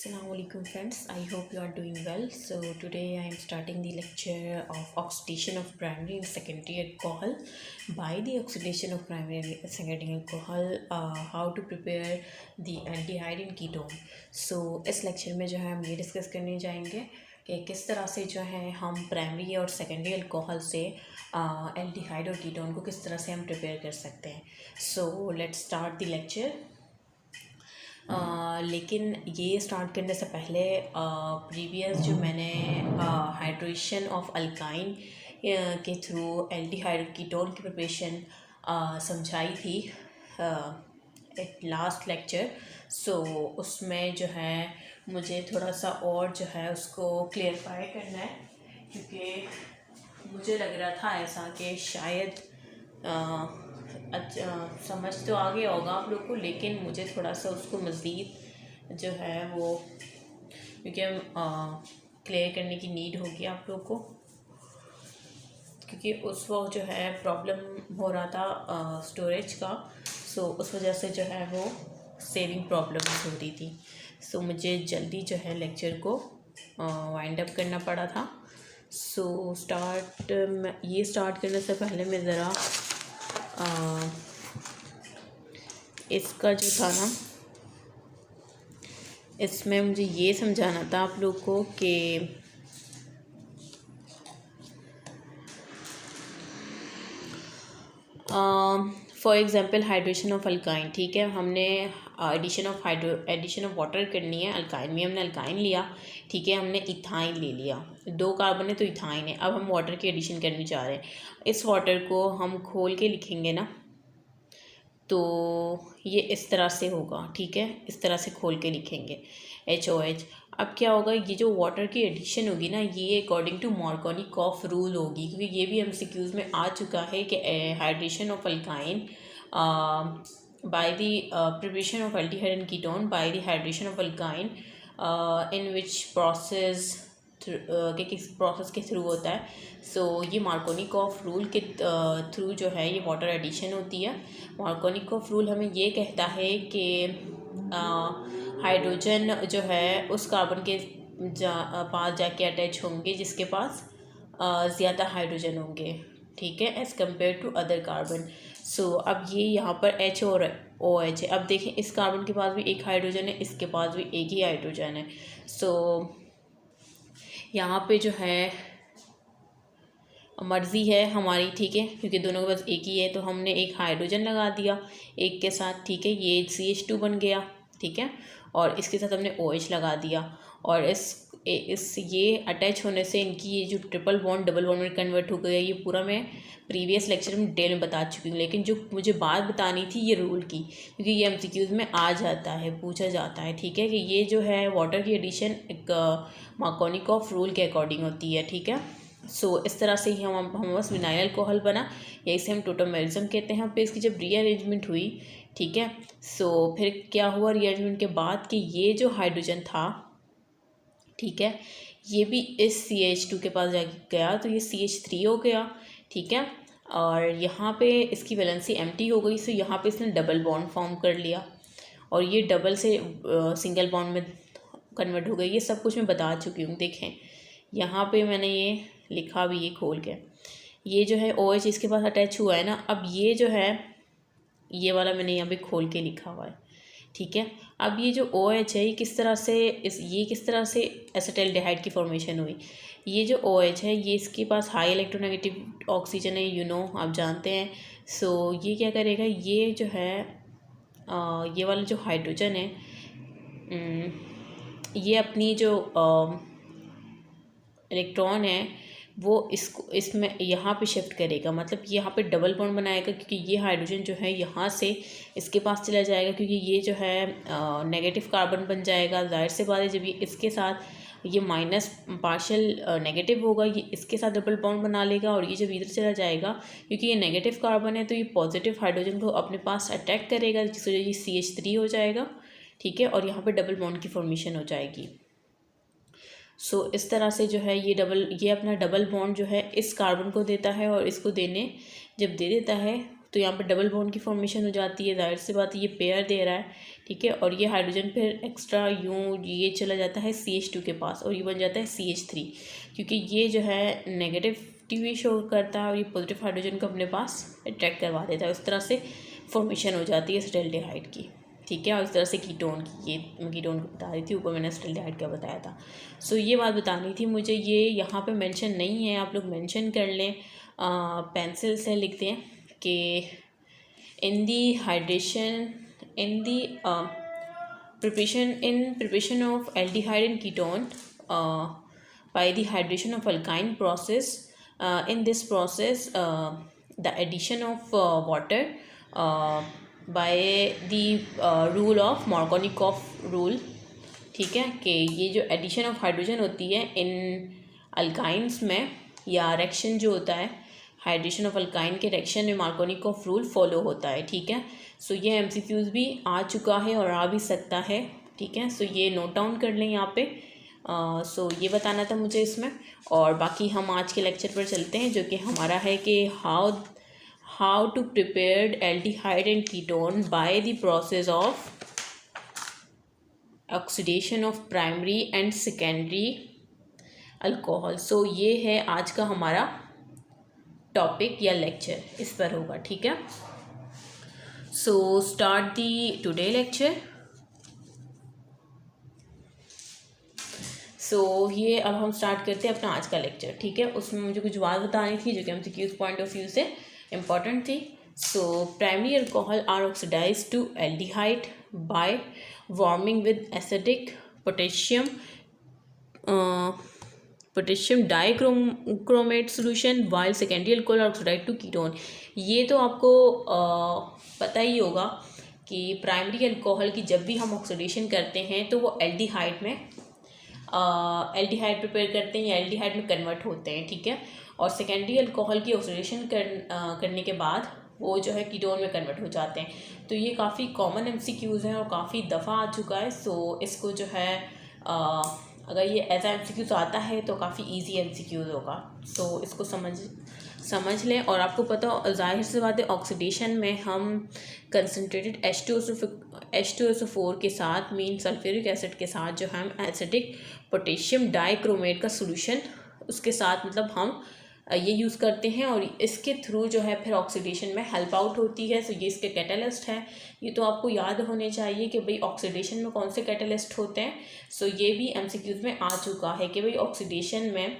Assalamualaikum friends, I hope you are doing well. So today I am starting the lecture of oxidation of primary and secondary alcohol. By the oxidation of primary and secondary alcohol, how to prepare the aldehyde and ketone. So इस lecture में जो है हम ये discuss करने जाएंगे कि किस तरह से जो है हम प्राइमरी और सेकेंडरी अल्कोहल से एल्डिहाइड और कीटोन को किस तरह से हम प्रिपेयर कर सकते हैं. So let's start the lecture. लेकिन ये स्टार्ट करने से पहले प्रीवियस जो मैंने हाइड्रेशन ऑफ अल्काइन के थ्रू एल्डिहाइड कीटोन की प्रिपरेशन समझाई थी एट लास्ट लेक्चर. सो उसमें जो है मुझे थोड़ा सा और जो है उसको क्लियरफाई करना है, क्योंकि मुझे लग रहा था ऐसा कि शायद समझ तो आ गया होगा आप लोग को, लेकिन मुझे थोड़ा सा उसको मज़ीद जो है वो क्योंकि क्लियर करने की नीड होगी आप लोग को, क्योंकि उस वक्त जो है प्रॉब्लम हो रहा था स्टोरेज का. सो उस वजह से जो है वो सेविंग प्रॉब्लम हो रही थी. सो मुझे जल्दी जो है लेक्चर को वाइंड अप करना पड़ा था. सो ये स्टार्ट करने से पहले मैं ज़रा इसका जो था ना, इसमें मुझे ये समझाना था आप लोग को कि for example hydration of alkyne. ठीक है, हमने एडिशन ऑफ वाटर करनी है. अल्काइन में हमने अल्काइन लिया, ठीक है, हमने इथाइन ले लिया. 2 कार्बन है तो इथाइन है. अब हम वाटर की एडिशन करने जा रहे हैं. इस वाटर को हम खोल के लिखेंगे ना, तो ये इस तरह से होगा. ठीक है, इस तरह से खोल के लिखेंगे HOH. अब क्या होगा, ये जो वाटर की एडिशन होगी ना, ये अकॉर्डिंग टू मार्कोनिकॉफ रूल होगी, क्योंकि ये भी MCQs में आ चुका है कि hydration of alkyne by the preparation of aldehyde and ketone by the hydration of alkyne in which process के किस प्रोसेस के थ्रू होता है. सो ये मार्कोनिकॉफ रूल के थ्रू जो है ये वाटर एडिशन होती है. मार्कोनिकॉफ रूल हमें ये कहता है कि हाइड्रोजन जो है उस कार्बन के पास जाके अटैच होंगे जिसके पास ज़्यादा हाइड्रोजन होंगे, ठीक है, as compare to other carbon. So अब ये यहाँ पर H और OH है. अब देखें, इस कार्बन के पास भी एक हाइड्रोजन है, इसके पास भी एक ही हाइड्रोजन है. सो यहाँ पे जो है मर्ज़ी है हमारी, ठीक है, क्योंकि दोनों के पास एक ही है, तो हमने एक हाइड्रोजन लगा दिया एक के साथ, ठीक है, ये CH2 बन गया, ठीक है, और इसके साथ हमने OH लगा दिया. और इस ये अटैच होने से इनकी ये जो ट्रिपल बॉन्ड डबल बॉन्ड में कन्वर्ट हो गया. ये पूरा मैं प्रीवियस लेक्चर में डिटेल में बता चुकी हूँ, लेकिन जो मुझे बात बतानी थी ये रूल की, क्योंकि ये MCQs में आ जाता है, पूछा जाता है, ठीक है, कि ये जो है वाटर की एडिशन एक मार्कोनिकॉफ रूल के अकॉर्डिंग होती है, ठीक है. सो इस तरह से ही हम बस विनाइल अल्कोहल बना, या इसे हम टोटोमेरिज्म कहते हैं. फिर इसकी जब रीअरेंजमेंट हुई, ठीक है, सो फिर क्या हुआ रीअरेंजमेंट के बाद कि ये जो हाइड्रोजन था, ठीक है, ये भी इस CH2 के पास जाके गया, तो ये CH3 हो गया, ठीक है, और यहाँ पे इसकी वैलेंसी एम्प्टी हो गई. सो यहाँ पे इसने डबल बॉन्ड फॉर्म कर लिया और ये डबल से सिंगल बॉन्ड में कन्वर्ट हो गई. ये सब कुछ मैं बता चुकी हूँ. देखें यहाँ पे मैंने ये लिखा भी, ये खोल के, ये जो है OH इसके पास अटैच हुआ है ना. अब ये जो है ये वाला मैंने यहाँ पे खोल के लिखा हुआ है, ठीक है. अब ये जो OH है ये किस तरह से एसिटाल्डिहाइड की फॉर्मेशन हुई. ये जो OH है ये इसके पास हाई इलेक्ट्रोनेगेटिव ऑक्सीजन है, आप जानते हैं. सो ये क्या करेगा, ये जो है ये वाला जो हाइड्रोजन है, ये अपनी जो इलेक्ट्रॉन है वो इसमें यहाँ पे शिफ्ट करेगा, मतलब यहाँ पे डबल बॉन्ड बनाएगा, क्योंकि ये हाइड्रोजन जो है यहाँ से इसके पास चला जाएगा, क्योंकि ये जो है नेगेटिव कार्बन बन जाएगा. जाहिर से बात है, जब ये इसके साथ ये माइनस पार्शियल नेगेटिव होगा, ये इसके साथ डबल बॉन्ड बना लेगा, और ये जब इधर चला जाएगा, क्योंकि ये नेगेटिव कार्बन है, तो ये पॉजिटिव हाइड्रोजन को अपने पास अटैक करेगा, जिससे ये CH3 हो जाएगा, ठीक है, और यहाँ पर डबल बॉन्ड की फॉर्मेशन हो जाएगी. सो इस तरह से जो है ये अपना डबल बॉन्ड जो है इस कार्बन को देता है, और इसको जब दे देता है तो यहाँ पर डबल बॉन्ड की फॉर्मेशन हो जाती है, जाहिर सी बात है ये पेयर दे रहा है, ठीक है। और ये हाइड्रोजन फिर एक्स्ट्रा यूँ ये चला जाता है CH2 के पास और ये बन जाता है CH3, क्योंकि ये जो है नेगेटिविटी शो करता है और ये पॉजिटिव हाइड्रोजन को अपने पास अट्रैक्ट करवा देता है। उस तरह से फॉर्मेशन हो जाती है एसिटाल्डिहाइड की, ठीक है। और इस तरह से कीटोन की, ये मैं कीटोन को बता रही थी, ऊपर मैंने एसिटाल्डिहाइड का बताया था। सो ये बात बतानी थी मुझे, ये यहाँ पे मेंशन नहीं है, आप लोग मेंशन कर लें, पेंसिल से लिखते हैं कि in the hydration in the preparation of aldehyde and ketone by the hydration of alkyne process. In this process the addition of water by the rule of Markovnikov rule, ठीक है, कि ये जो एडिशन ऑफ हाइड्रोजन होती है इन alkynes में, या reaction जो होता है हाइड्रेशन ऑफ अल्काइन के रिएक्शन में मार्कोनिकोव रूल फॉलो होता है, ठीक है। सो ये MCQs भी आ चुका है और आ भी सकता है, ठीक है। सो ये नोट डाउन कर लें यहाँ पे। सो ये बताना था मुझे इसमें, और बाकी हम आज के लेक्चर पर चलते हैं जो कि हमारा है कि how to prepared aldehyde and ketone by the process of oxidation of primary and secondary alcohol. So ये है आज का हमारा टॉपिक या लेक्चर, इस पर होगा, ठीक है। So start the today lecture. So ये अब हम स्टार्ट करते हैं अपना आज का लेक्चर, ठीक है। उसमें मुझे कुछ बात बतानी थी जो कि MCQs पॉइंट ऑफ व्यू से इम्पॉर्टेंट थी। So primary alcohol are oxidise to aldehyde by warming with acidic potassium dichromate solution while secondary alcohol oxidise to ketone. ये तो आपको पता ही होगा कि प्राइमरी अल्कोहल की जब भी हम ऑक्सीडेशन करते हैं तो वो एल्डिहाइड में एल्डिहाइड प्रिपेयर करते हैं या एल्डिहाइड में कन्वर्ट होते हैं, ठीक है। और सेकेंडरी अल्कोहल की ऑक्सीडेशन करने के बाद वो जो है कीटोन में कन्वर्ट हो जाते हैं। तो ये काफ़ी कॉमन MCQs हैं और काफ़ी दफ़ा आ चुका है। सो इसको जो है अगर ये ऐसा MCQs आता है तो काफ़ी इजी MCQs होगा। सो इसको समझ लें। और आपको पता जाहिर सी बात है ऑक्सीडेशन में हम कंसनट्रेटेड H2SO4 के साथ मीन सल्फ्यूरिक एसिड के साथ जो हम एसिडिक पोटेशियम डाइक्रोमेट का सोल्यूशन उसके साथ मतलब हम ये यूज़ करते हैं और इसके थ्रू जो है फिर ऑक्सीडेशन में हेल्प आउट होती है। सो ये इसके कैटलिस्ट है। ये तो आपको याद होने चाहिए कि भाई ऑक्सीडेशन में कौन से कैटलिस्ट होते हैं। सो ये भी MCQs में आ चुका है कि भाई ऑक्सीडेशन में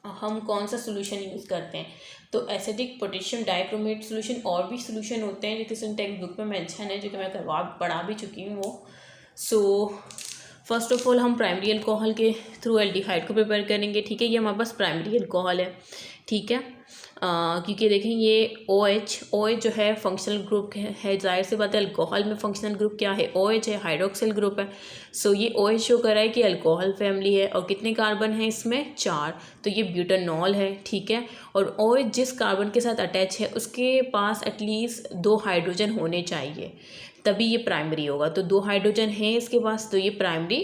हम कौन सा सोल्यूशन यूज़ करते हैं। तो एसिडिक पोटेशियम डाइक्रोमेट सोल्यूशन और भी सोल्यूशन होते हैं जो किसी टेक्स्ट बुक में मेंशन है, जो कि मैं पढ़ा भी चुकी हूँ वो। सो फर्स्ट ऑफ ऑल हम प्राइमरी अल्कोहल के थ्रू एल्डिहाइड को प्रिपेयर करेंगे, ठीक है। ये हमारे पास प्राइमरी अल्कोहल है, ठीक है। क्योंकि देखें ये OH जो है फंक्शनल ग्रुप है, जाहिर सी बात है अल्कोहल में फंक्शनल ग्रुप क्या है, OH है, हाइड्रोक्सिल ग्रुप है। सो ये OH शो कर रहा है कि अल्कोहल फैमिली है और कितने कार्बन हैं इसमें 4, तो ये ब्यूटानॉल है, ठीक है। और OH जिस कार्बन के साथ अटैच है उसके पास एटलीस्ट 2 हाइड्रोजन होने चाहिए, तभी ये प्राइमरी होगा। तो 2 हाइड्रोजन हैं इसके पास, तो ये प्राइमरी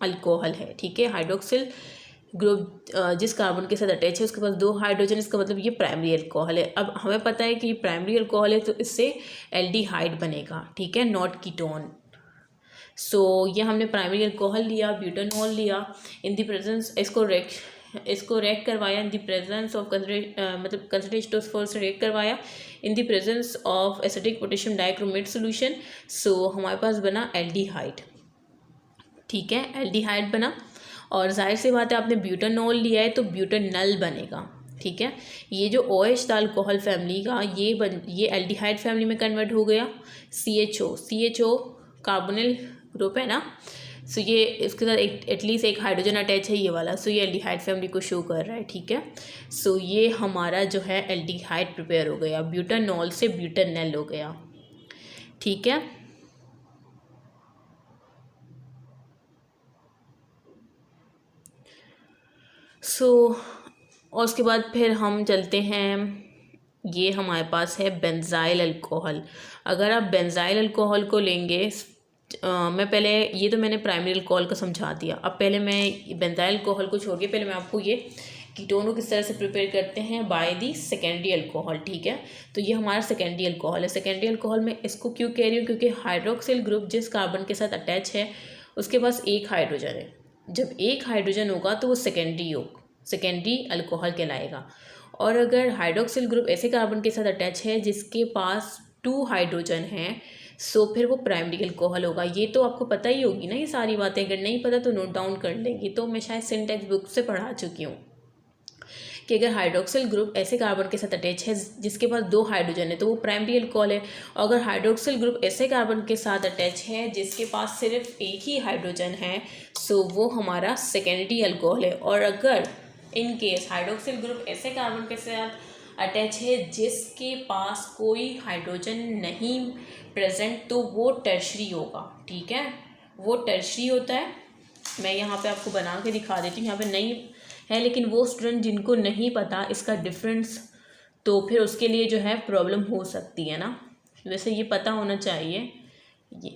अल्कोहल है, ठीक है। हाइड्रोक्सिल ग्रुप जिस कार्बन के साथ अटैच है उसके पास 2 हाइड्रोजन, इसका मतलब ये प्राइमरी अल्कोहल है। अब हमें पता है कि ये प्राइमरी अल्कोहल है तो इससे एल्डिहाइड बनेगा, ठीक है, नॉट कीटोन। सो ये हमने प्राइमरी अल्कोहल लिया, ब्यूटानॉल लिया, इन द प्रेजेंस इसको रेक करवाया इन द प्रेजेंस ऑफ मतलब कंसंट्रेटेड H2SO4 से रेक करवाया in the presence of acidic potassium dichromate solution. So हमारे पास बना एल्डिहाइड, ठीक है, एल्डिहाइड बना। और जाहिर सी बात है आपने ब्यूटानॉल लिया है तो ब्यूटानल बनेगा, ठीक है। ये जो OH था अल्कोहल फैमिली का ये एल्डिहाइड फैमिली में कन्वर्ट हो गया। CHO कार्बोनिल ग्रुप है ना। सो ये इसके साथ एटलीस्ट एक हाइड्रोजन अटैच है ये वाला। सो ये एल्डिहाइड फैमिली को शो कर रहा है, ठीक है। सो ये हमारा जो है एल्डिहाइड प्रिपेयर हो गया, ब्यूटानॉल से ब्यूटानल हो गया, ठीक है। और उसके बाद फिर हम चलते हैं, ये हमारे पास है बेंजाइल अल्कोहल। अगर आप बेंजाइल अल्कोहल को लेंगे, मैं पहले ये तो मैंने प्राइमरी अल्कोहल का समझा दिया, अब पहले मैं बेंजाइल अल्कोहल को छोड़ के पहले मैं आपको ये कीटोन को किस तरह से प्रिपेयर करते हैं, बाय दी सेकेंडरी अल्कोहल। ठीक है, तो ये हमारा सेकेंडरी अल्कोहल है। सेकेंडरी अल्कोहल में इसको क्यों कह रही हूँ, क्योंकि हाइड्रोक्सिल ग्रुप जिस कार्बन के साथ अटैच है उसके पास एक हाइड्रोजन है। जब एक हाइड्रोजन होगा तो वो सेकेंडरी अल्कोहल कहलाएगा। और अगर हाइड्रोक्सिल ग्रुप ऐसे कार्बन के साथ अटैच है जिसके पास 2 हाइड्रोजन हैं, सो फिर वो प्राइमरी अल्कोहल होगा। ये तो आपको पता ही होगी ना, ये सारी बातें। अगर नहीं पता तो नोट डाउन कर लेंगे। तो मैं शायद सिंटेक्स बुक से पढ़ा चुकी हूँ कि अगर हाइड्रोक्सिल ग्रुप ऐसे कार्बन के साथ अटैच है जिसके पास 2 हाइड्रोजन है तो वो प्राइमरी अल्कोहल है। और अगर हाइड्रोक्सिल ग्रुप ऐसे कार्बन के साथ अटैच है जिसके पास सिर्फ एक ही हाइड्रोजन है, सो वो हमारा सेकेंडरी अल्कोहल है। और अगर इन केस हाइड्रोक्सिल ग्रुप ऐसे कार्बन के साथ अटैच है जिसके पास कोई हाइड्रोजन नहीं प्रेजेंट, तो वो टर्शरी होगा। ठीक है, वो टर्शरी होता है। मैं यहाँ पे आपको बना के दिखा देती हूँ, यहाँ पे नहीं है, लेकिन वो स्टूडेंट जिनको नहीं पता इसका डिफरेंस, तो फिर उसके लिए जो है प्रॉब्लम हो सकती है ना। वैसे ये पता होना चाहिए।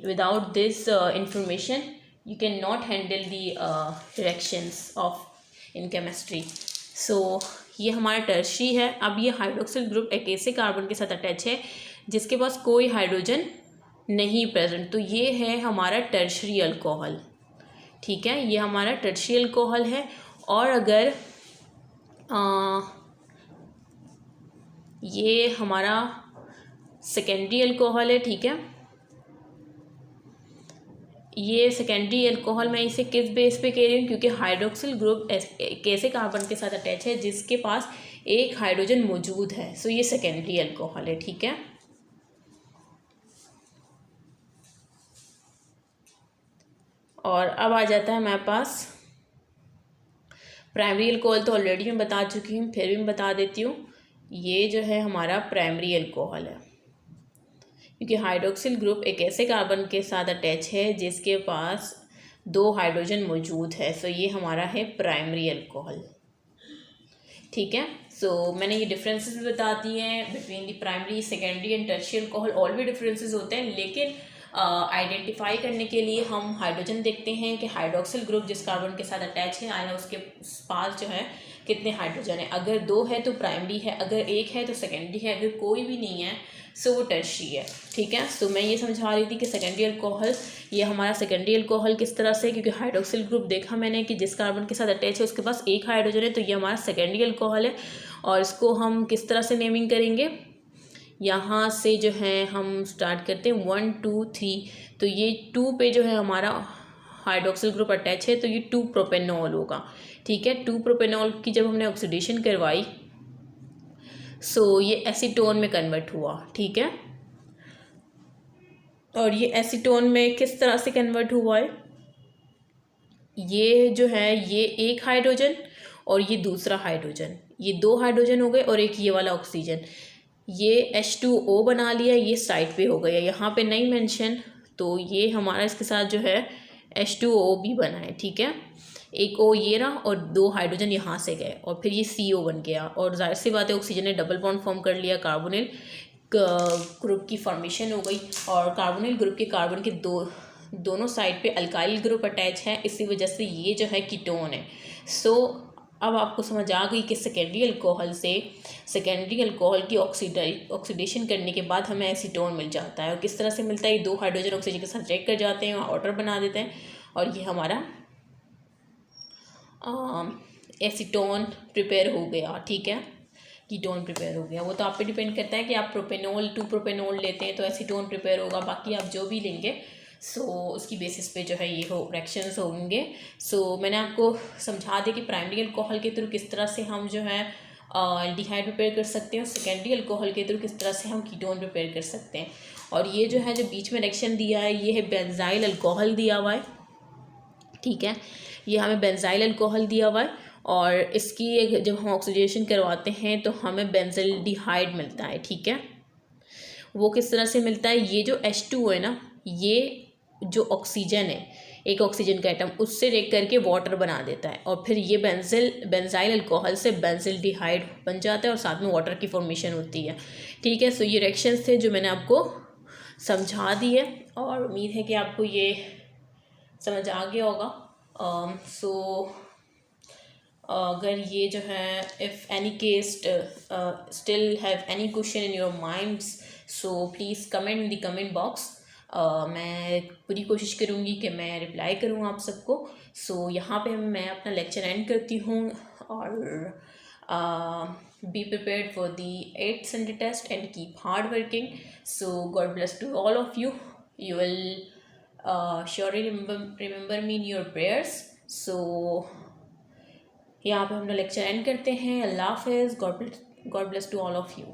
Without this information you can not handle the reactions of in chemistry. So ये हमारा टर्शरी है। अब ये हाइड्रोक्सिल ग्रुप एक ऐसे कार्बन के साथ अटैच है जिसके पास कोई हाइड्रोजन नहीं प्रेजेंट, तो ये है हमारा टर्शरी अल्कोहल। ठीक है, ये हमारा टर्शरी अल्कोहल है। और अगर ये हमारा सेकेंडरी अल्कोहल है। ठीक है, ये सेकेंडरी अल्कोहल मैं इसे किस बेस पे कह रही हूँ, क्योंकि हाइड्रोक्सिल ग्रुप कैसे कार्बन के साथ अटैच है जिसके पास एक हाइड्रोजन मौजूद है, सो ये सेकेंडरी अल्कोहल है। ठीक है, और अब आ जाता है हमारे पास प्राइमरी अल्कोहल। तो ऑलरेडी मैं बता चुकी हूँ, फिर भी मैं बता देती हूँ। ये जो है हमारा प्राइमरी अल्कोहल है, क्योंकि हाइड्रोक्सिल ग्रुप एक ऐसे कार्बन के साथ अटैच है जिसके पास 2 हाइड्रोजन मौजूद है, सो ये हमारा है प्राइमरी अल्कोहल। ठीक है, सो मैंने ये डिफरेंसेस भी बता दिए हैं between the primary, secondary and tertiary alcohol. और भी डिफरेंसेस होते हैं, लेकिन आइडेंटिफाई करने के लिए हम हाइड्रोजन देखते हैं कि हाइड्रोक्सिल ग्रुप जिस कार्बन के साथ अटैच है आया उसके पास जो है कितने हाइड्रोजन है। अगर 2 है तो प्राइमरी है, अगर 1 है तो सेकेंडरी है, अगर कोई भी नहीं है सो वो टर्शरी है। ठीक है, सो मैं ये समझा रही थी कि सेकेंडरी अल्कोहल, ये हमारा सेकेंडरी अल्कोहल किस तरह से, क्योंकि हाइड्रोक्सिल ग्रुप देखा मैंने कि जिस कार्बन के साथ अटैच है उसके पास एक हाइड्रोजन है, तो ये हमारा सेकेंडरी अल्कोहल है। और इसको हम किस तरह से नेमिंग करेंगे, यहाँ से जो है हम स्टार्ट करते हैं 1 2 3। तो ये 2 पे जो है हमारा हाइड्रोक्सिल ग्रुप अटैच है, तो ये 2 प्रोपेनॉल होगा। ठीक है, 2 प्रोपेनॉल की जब हमने ऑक्सीडेशन करवाई सो ये एसीटोन में कन्वर्ट हुआ। ठीक है, और ये एसीटोन में किस तरह से कन्वर्ट हुआ है, ये जो है ये एक हाइड्रोजन और ये दूसरा हाइड्रोजन, ये 2 हाइड्रोजन हो गए और एक ये वाला ऑक्सीजन, ये H2O बना लिया, ये साइड पे हो गया, यहाँ पे नहीं मेंशन, तो ये हमारा इसके साथ जो है H2O भी बना है। ठीक है, एक O ये रहा और 2 हाइड्रोजन यहाँ से गए और फिर ये CO बन गया। और जाहिर सी बात है ऑक्सीजन ने डबल बॉन्ड फॉर्म कर लिया, कार्बोनिल ग्रुप की फॉर्मेशन हो गई। और कार्बोनिल ग्रुप के कार्बन के दोनों साइड पे अल्काइल ग्रुप अटैच है, इसी वजह से ये जो है कीटोन है। सो अब आपको समझ आ गई कि सेकेंडरी अल्कोहल से सेकेंडरी अल्कोहल की ऑक्सीडेशन करने के बाद हमें एसीटोन मिल जाता है। और किस तरह से मिलता है, ये 2 हाइड्रोजन ऑक्सीजन के साथ रिएक्ट कर जाते हैं, वाटर बना देते हैं और ये हमारा एसीटोन प्रिपेयर हो गया। ठीक है, कीटोन प्रिपेयर हो गया। वो तो आप पे डिपेंड करता है कि आप प्रोपेनॉल 2 प्रोपेनॉल लेते हैं तो एसीटोन प्रिपेयर होगा, बाकी आप जो भी लेंगे सो उसकी बेसिस पे जो है ये रिएक्शंस होंगे। सो मैंने आपको समझा दिया कि प्राइमरी अल्कोहल के थ्रू किस तरह से हम जो है एल्डिहाइड प्रिपेयर कर सकते हैं, और सेकेंडरी अल्कोहल के थ्रू किस तरह से हम कीटोन प्रिपेयर कर सकते हैं। और ये जो है जो बीच में रिएक्शन दिया है ये है बेंजाइल अल्कोहल दिया हुआ है। ठीक है, ये हमें बेंजाइल अल्कोहल दिया हुआ है और इसकी जब हम ऑक्सीडेशन करवाते हैं तो हमें बेंजल्डिहाइड मिलता है। ठीक है, वो किस तरह से मिलता है, ये जो H2O है ना, ये जो ऑक्सीजन है एक ऑक्सीजन का एटम उससे रिएक्ट करके वाटर बना देता है और फिर ये बेंजाइल अल्कोहल से बेंजल्डिहाइड बन जाता है और साथ में वाटर की फॉर्मेशन होती है। ठीक है, सो ये रिएक्शंस थे जो मैंने आपको समझा दी है और उम्मीद है कि आपको ये समझ आ गया होगा। सो अगर ये जो है if any case still have any question in your minds, so please comment in the comment box. मैं पूरी कोशिश करूँगी कि मैं रिप्लाई करूँ आप सबको। सो यहाँ पे मैं अपना लेक्चर एंड करती हूँ, और be prepared for the 8th Sunday test and keep hard working. So God bless to all of you. You will surely remember me in your prayers. So यहाँ पे हम लोग लेक्चर एंड करते हैं। अल्लाह हाफ़िज़। God bless to all of you.